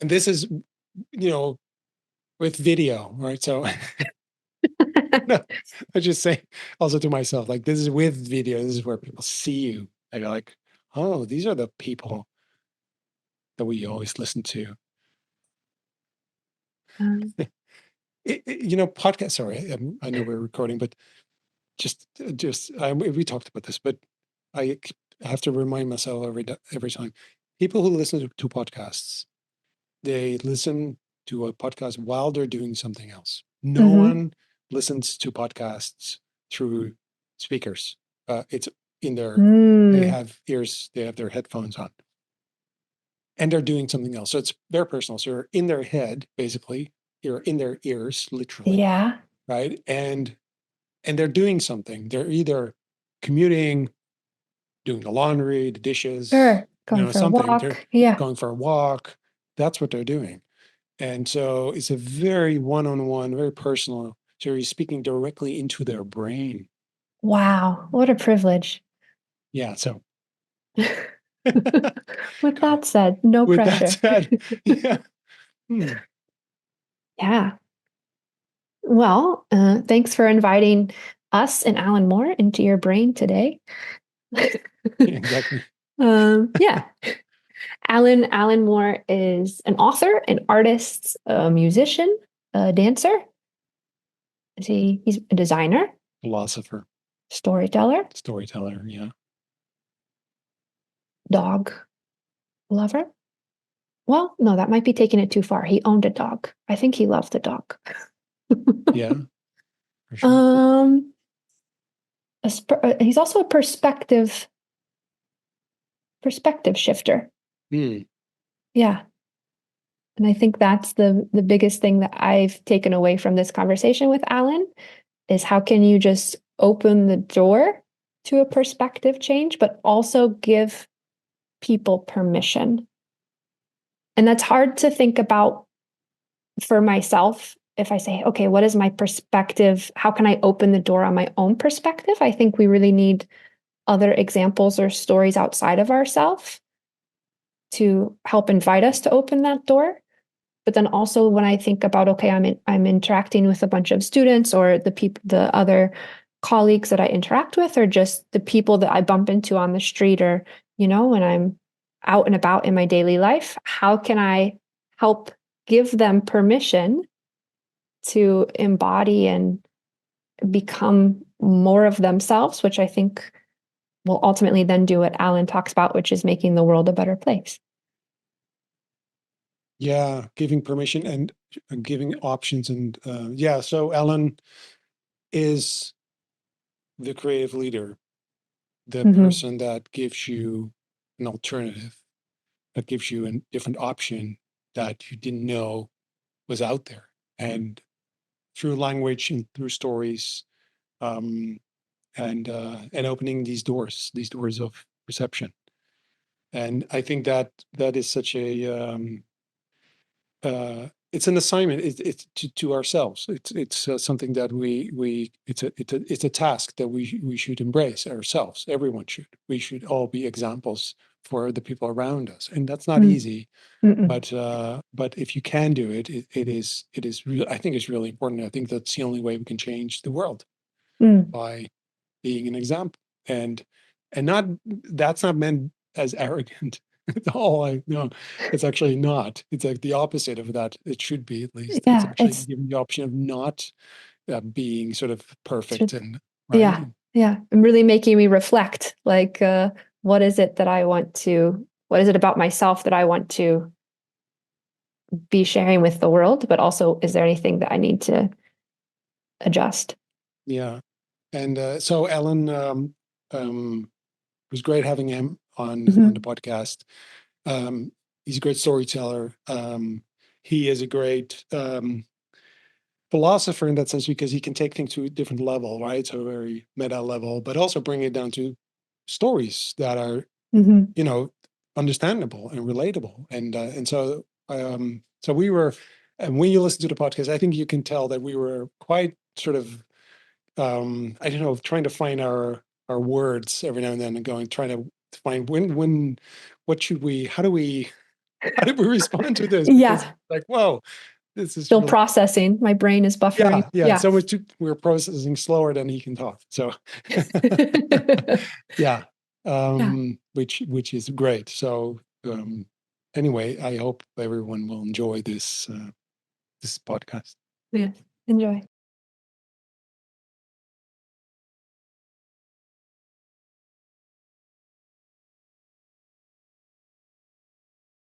and this is, with video, right? So no, I just say also to myself, like, this is with video. This is where people see you. And you're like, oh, these are the people that we always listen to. Um, Podcast. Sorry, I know we're recording, but we talked about this, but I have to remind myself every time. People who listen to podcasts, they listen to a podcast while they're doing something else. No mhm. one listens to podcasts through speakers. It's in their, they Mm, have ears, they have their headphones on, and they're doing something else. So it's very personal. So you're in their head, basically. You're in their ears, literally, yeah. right? And they're doing something. They're either commuting, doing the laundry, the dishes, Sure. Going for a something. They're walk. Yeah. going for a walk. That's what they're doing. And so it's a very one-on-one, very personal. So you're speaking directly into their brain. Wow. What a privilege. Yeah. So With that said, no with that pressure. said, yeah. Hmm. Yeah. Well, thanks for inviting us and Alan Moore into your brain today. Yeah, exactly. Yeah. Alan Moore is an author, an artist, a musician, a dancer. He's a designer, Philosopher, storyteller, storyteller. Yeah. dog lover. Well, no, that might be taking it too far. He owned a dog. I think he loved the dog. Yeah, for sure. um, he's also a perspective shifter. Hmm. Yeah. And I think that's the biggest thing that I've taken away from this conversation with Alan is how can you just open the door to a perspective change, but also give people permission. And that's hard to think about for myself. If I say, okay, what is my perspective? How can I open the door on my own perspective? I think we really need other examples or stories outside of ourselves to help invite us to open that door. But then also when I think about, okay, I'm interacting with a bunch of students or the other colleagues that I interact with, or just the people that I bump into on the street, or when I'm out and about in my daily life, how can I help give them permission to embody and become more of themselves, which I think will ultimately then do what Alan talks about, which is making the world a better place. Yeah, giving permission and giving options, and yeah. So Ellen is the creative leader, the Mm-hmm. person that gives you an alternative, that gives you a different option that you didn't know was out there. And through language and through stories, um, and opening these doors of perception. And I think that that is such a it's an assignment. It's to ourselves. It's something that it's a task that we should embrace ourselves. Everyone should. We should all be examples for the people around us, and that's not easy. Mm-mm. But if you can do it, it is really, I think it's really important. I think that's the only way we can change the world, Mm. by being an example. And not, that's not meant as arrogant. Oh, I no, it's actually not. It's like the opposite of that. It should be, at least. It's Yeah, actually giving the option of not being sort of perfect, it's and right. yeah, yeah, and really making me reflect. Like, what is it that I want to? What is it about myself that I want to be sharing with the world? But also, is there anything that I need to adjust? Yeah. And so Ellen, it was great having him on the Mhm. podcast. He's a great storyteller. He is a great philosopher in that sense, because he can take things to a different level, right? So a very meta level, but also bring it down to stories that are, Mhm. you know, understandable and relatable. And so we were, and when you listen to the podcast, I think you can tell that we were quite sort of, I don't know, trying to find our words every now and then, and trying to find when, what should we, how do we how did we respond to this? Because Yeah. like, whoa, this is Still really, processing. My brain is buffering. yeah. Yeah. So we're processing slower than he can talk. So yeah, Yeah. which is great. So anyway, I hope everyone will enjoy this podcast. Yeah. Enjoy.